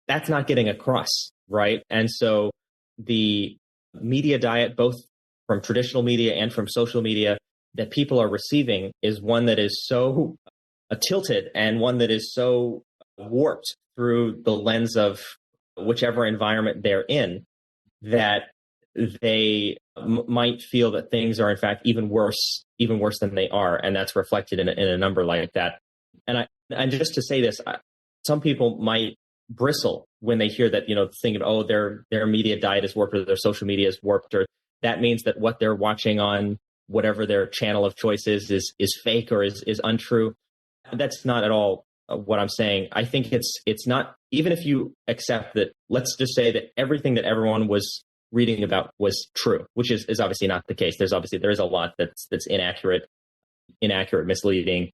that's not getting across, right? And so the media diet, both from traditional media and from social media, that people are receiving is one that is so tilted and one that is so warped through the lens of whichever environment they're in, that they might feel that things are in fact even worse than they are, and that's reflected in a number like that. And just to say this, some people might bristle when they hear that, thinking, oh, their media diet is warped or their social media is warped, or that means that what they're watching on whatever their channel of choice is fake or is untrue. That's not at all what I'm saying. I think it's not, even if you accept that, let's just say that everything that everyone was reading about was true, which is obviously not the case. There is a lot that's inaccurate, misleading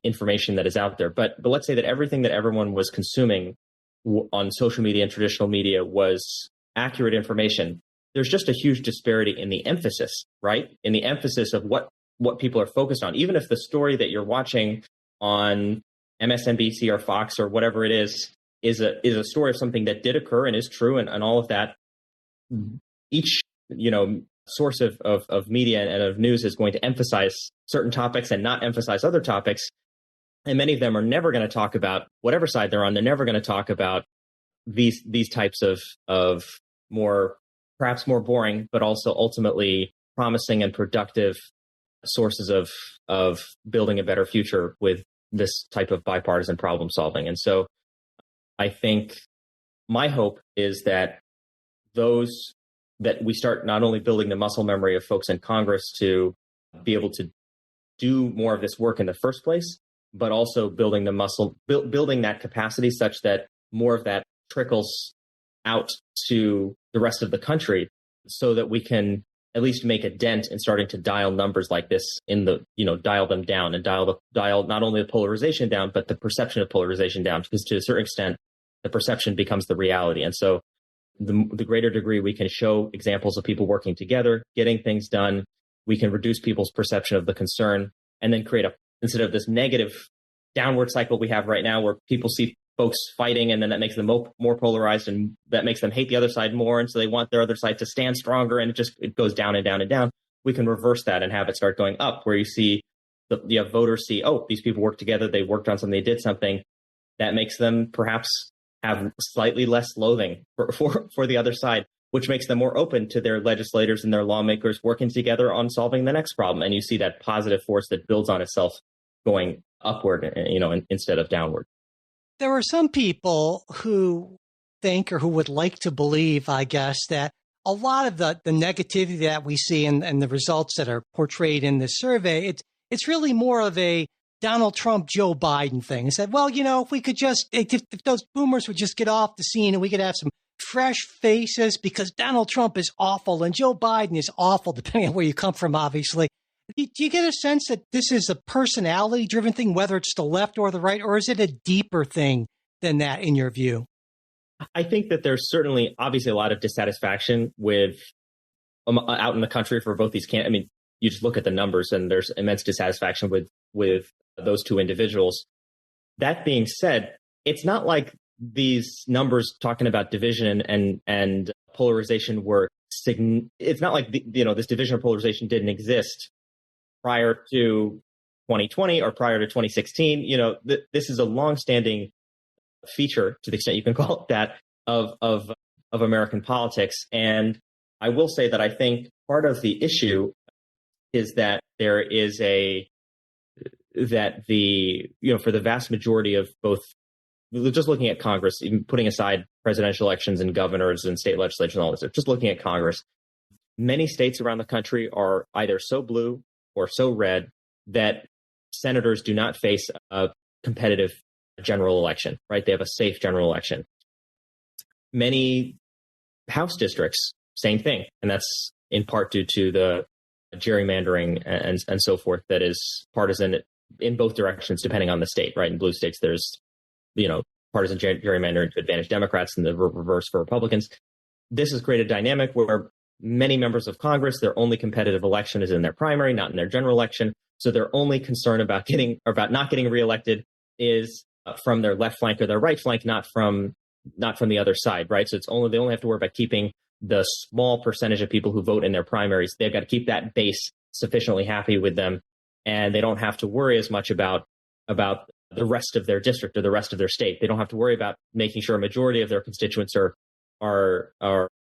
information that is out there. But let's say that everything that everyone was consuming on social media and traditional media was accurate information. There's just a huge disparity in the emphasis, right? In the emphasis of what people are focused on. Even if the story that you're watching on MSNBC or Fox or whatever it is a story of something that did occur and is true and all of that, each source of media and of news is going to emphasize certain topics and not emphasize other topics. And many of them are never going to talk about whatever side they're on. They're never going to talk about these types of perhaps more boring, but also ultimately promising and productive sources of building a better future with this type of bipartisan problem solving. And so I think my hope is that we start not only building the muscle memory of folks in Congress to be able to do more of this work in the first place, but also building that capacity such that more of that trickles out to the rest of the country, so that we can at least make a dent in starting to dial numbers like this dial them down and dial not only the polarization down, but the perception of polarization down, because to a certain extent, the perception becomes the reality. And so the greater degree we can show examples of people working together, getting things done, we can reduce people's perception of the concern, and then create instead of this negative downward cycle we have right now where people see folks fighting and then that makes them more polarized and that makes them hate the other side more. And so they want their other side to stand stronger, and it goes down and down and down. We can reverse that and have it start going up, where you see voters see, oh, these people work together. They worked on something. They did something that makes them perhaps have slightly less loathing for the other side, which makes them more open to their legislators and their lawmakers working together on solving the next problem. And you see that positive force that builds on itself going upward, instead of downward.
There are some people who think, or who would like to believe, I guess, that a lot of the negativity that we see and the results that are portrayed in this survey, it's really more of a Donald Trump, Joe Biden thing. It said, well, if we could if those boomers would just get off the scene and we could have some fresh faces, because Donald Trump is awful and Joe Biden is awful, depending on where you come from, obviously. Do you get a sense that this is a personality-driven thing, whether it's the left or the right, or is it a deeper thing than that, in your view?
I think that there's certainly, obviously, a lot of dissatisfaction with out in the country for both these candidates. I mean, you just look at the numbers, and there's immense dissatisfaction with those two individuals. That being said, it's not like these numbers talking about division and polarization were it's not like this division or polarization didn't exist prior to 2020 or prior to 2016. This is a longstanding feature, to the extent you can call it that, of American politics. And I will say that I think part of the issue is that there is for the vast majority of both, just looking at Congress, even putting aside presidential elections and governors and state legislatures and all this, just looking at Congress, many states around the country are either so blue or so red that senators do not face a competitive general election, right? They have a safe general election. Many House districts, same thing. And that's in part due to the gerrymandering and so forth that is partisan in both directions, depending on the state, right? In blue states, there's, partisan gerrymandering to advantage Democrats and the reverse for Republicans. This has created a dynamic where many members of Congress, their only competitive election is in their primary, not in their general election. So their only concern about not getting reelected is from their left flank or their right flank, not from the other side, right? So they only have to worry about keeping the small percentage of people who vote in their primaries. They've got to keep that base sufficiently happy with them, and they don't have to worry as much about the rest of their district or the rest of their state. They don't have to worry about making sure a majority of their constituents are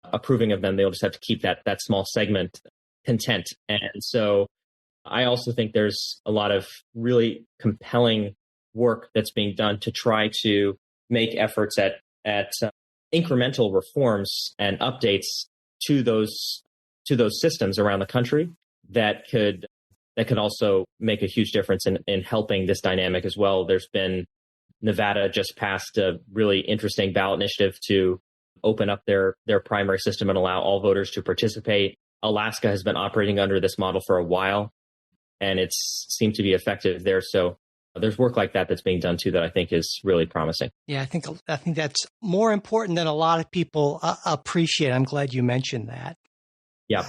approving of them. They'll just have to keep that small segment content. And so I also think there's a lot of really compelling work that's being done to try to make efforts at incremental reforms and updates to those systems around the country that could also make a huge difference in helping this dynamic as well. There's been Nevada just passed a really interesting ballot initiative to open up their primary system and allow all voters to participate. Alaska has been operating under this model for a while, and it's seemed to be effective there. So there's work like that that's being done too that I think is really promising.
Yeah, I think that's more important than a lot of people appreciate. I'm glad you mentioned that.
Yeah.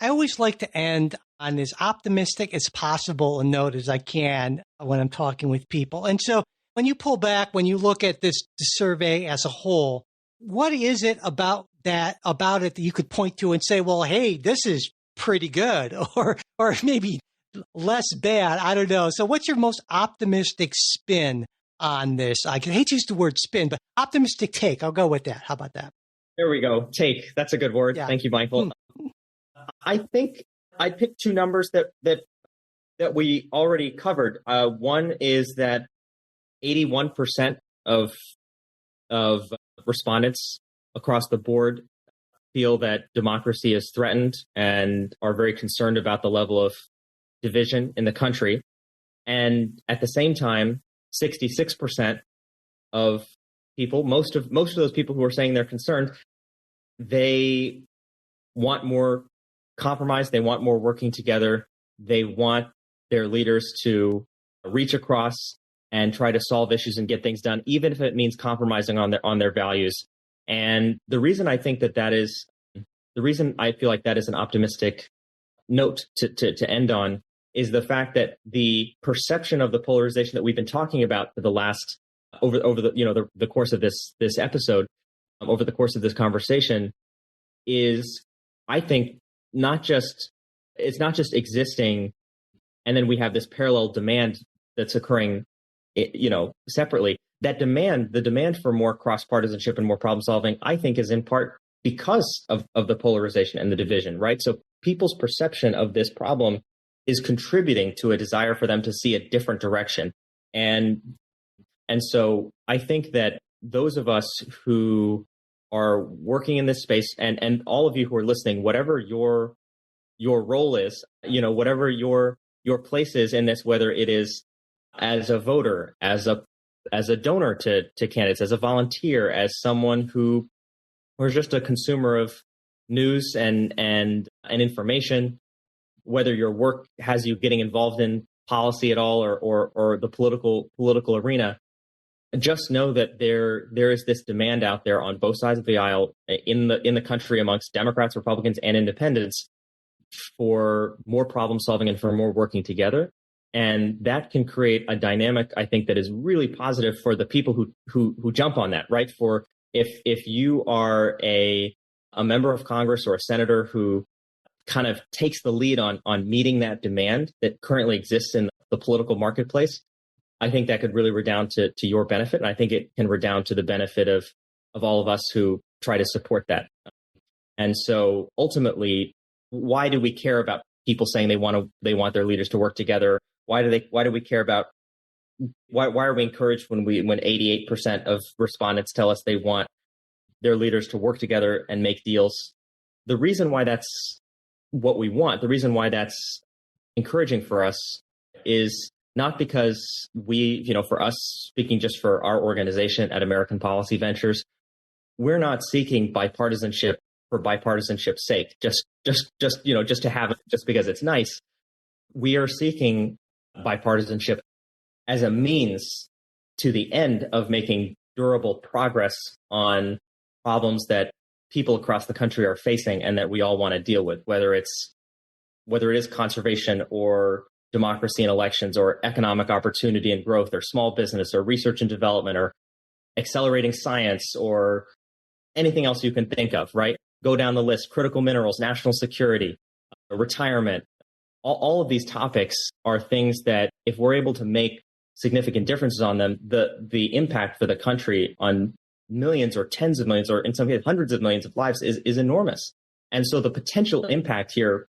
I always like to end on as optimistic as possible a note as I can when I'm talking with people. And so when you pull back, when you look at this survey as a whole, what is it about it that you could point to and say, well, hey, this is pretty good, or maybe less bad? I don't know. So what's your most optimistic spin on this? I hate to use the word spin, but optimistic take. I'll go with that. How about that?
There we go. Take. That's a good word. Yeah. Thank you, Michael. I think I picked two numbers that we already covered. One is that 81% of respondents across the board feel that democracy is threatened and are very concerned about the level of division in the country. And at the same time, 66% of people, most of those people who are saying they're concerned, they want more compromise. They want more working together. They want their leaders to reach across and try to solve issues and get things done, even if it means compromising on their values. And the reason I think the reason I feel like that is an optimistic note to end on is the fact that the perception of the polarization that we've been talking about for the last over the course of this episode, over the course of this conversation, is, I think, it's not just existing, and then we have this parallel demand that's occurring, separately. That demand, the demand for more cross-partisanship and more problem solving, I think, is in part because of the polarization and the division, right? So people's perception of this problem is contributing to a desire for them to see a different direction. And so I think that those of us who are working in this space, and all of you who are listening, whatever your role is, whatever your place is in this, whether it is as a voter, as a donor to candidates, as a volunteer, as someone who is just a consumer of news and information, whether your work has you getting involved in policy at all or the political arena, just know that there is this demand out there on both sides of the aisle in the country amongst Democrats, Republicans, and independents for more problem solving and for more working together. And that can create a dynamic, I think, that is really positive for the people who jump on that, right? For if you are a member of Congress or a senator who kind of takes the lead on meeting that demand that currently exists in the political marketplace, I think that could really redound to your benefit. And I think it can redound to the benefit of all of us who try to support that. And so ultimately, why do we care about people saying they want their leaders to work together? Why do we care about, why are we encouraged when 88% of respondents tell us they want their leaders to work together and make deals? The reason why that's what we want, the reason why that's encouraging for us is not because we, for us, speaking just for our organization at American Policy Ventures, we're not seeking bipartisanship for bipartisanship's sake, just to have it just because it's nice. We are seeking bipartisanship as a means to the end of making durable progress on problems that people across the country are facing and that we all want to deal with, whether it is conservation or democracy and elections or economic opportunity and growth or small business or research and development or accelerating science or anything else you can think of, right? Go down the list: critical minerals, national security, retirement. All of these topics are things that if we're able to make significant differences on them, the impact for the country on millions or tens of millions, or in some cases hundreds of millions of lives is enormous. And so the potential impact here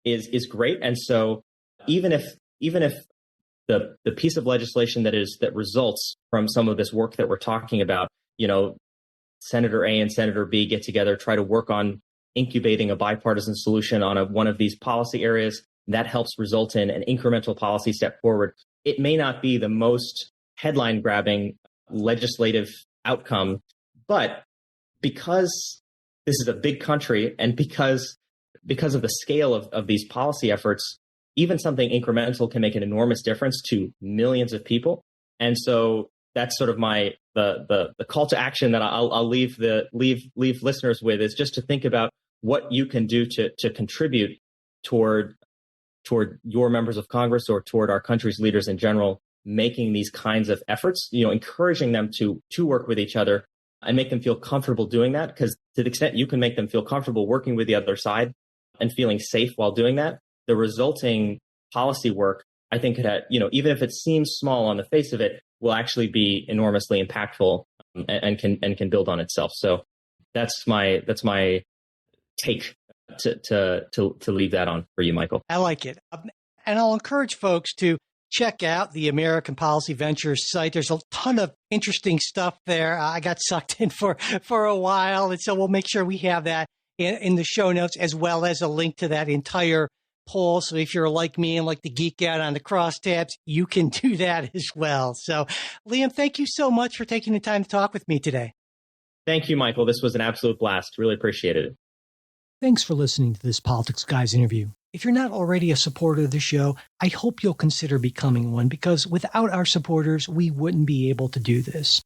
is great. And so even if the piece of legislation that results from some of this work that we're talking about, Senator A and Senator B get together, try to work on incubating a bipartisan solution on one of these policy areas, that helps result in an incremental policy step forward. It may not be the most headline-grabbing legislative outcome, but because this is a big country and because of the scale of these policy efforts, even something incremental can make an enormous difference to millions of people. And so that's sort of the call to action that I'll leave listeners with, is just to think about what you can do to contribute toward your members of Congress or toward our country's leaders in general, making these kinds of efforts, encouraging them to work with each other and make them feel comfortable doing that. Because to the extent you can make them feel comfortable working with the other side and feeling safe while doing that, the resulting policy work, I think, even if it seems small on the face of it, will actually be enormously impactful and can build on itself. So that's my take to leave that on for you, Michael.
I like it. And I'll encourage folks to check out the American Policy Ventures site. There's a ton of interesting stuff there. I got sucked in for a while, and so we'll make sure we have that in the show notes, as well as a link to that entire poll. So if you're like me and like to geek out on the crosstabs, you can do that as well. So Liam, thank you so much for taking the time to talk with me today.
Thank you, Michael. This was an absolute blast. Really appreciated it.
Thanks for listening to this Politics Guys interview. If you're not already a supporter of the show, I hope you'll consider becoming one, because without our supporters, we wouldn't be able to do this.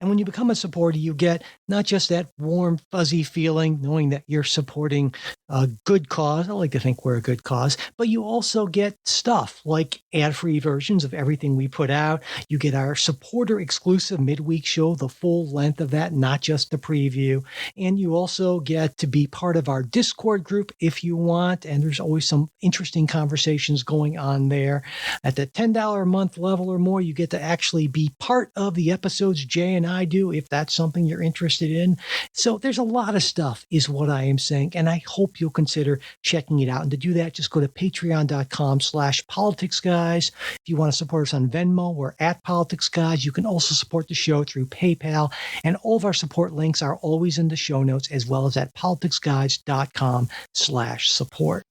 And when you become a supporter, you get not just that warm, fuzzy feeling knowing that you're supporting a good cause. I like to think we're a good cause, but you also get stuff like ad-free versions of everything we put out. You get our supporter exclusive midweek show, the full length of that, not just the preview. And you also get to be part of our Discord group if you want. And there's always some interesting conversations going on there. At the $10 a month level or more, you get to actually be part of the episodes Jay and I do, if that's something you're interested in. So there's a lot of stuff, is what I am saying. And I hope you'll consider checking it out. And to do that, just go to patreon.com/politicsguys. If you want to support us on Venmo, we're at Politics Guys. You can also support the show through PayPal. And all of our support links are always in the show notes, as well as at politicsguys.com/support.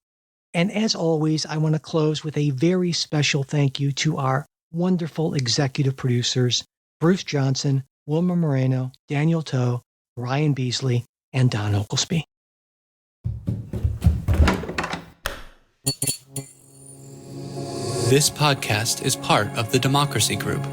And as always, I want to close with a very special thank you to our wonderful executive producers, Bruce Johnson, Wilma Moreno, Daniel Toe, Ryan Beasley, and Don Oglesby.
This podcast is part of the Democracy Group,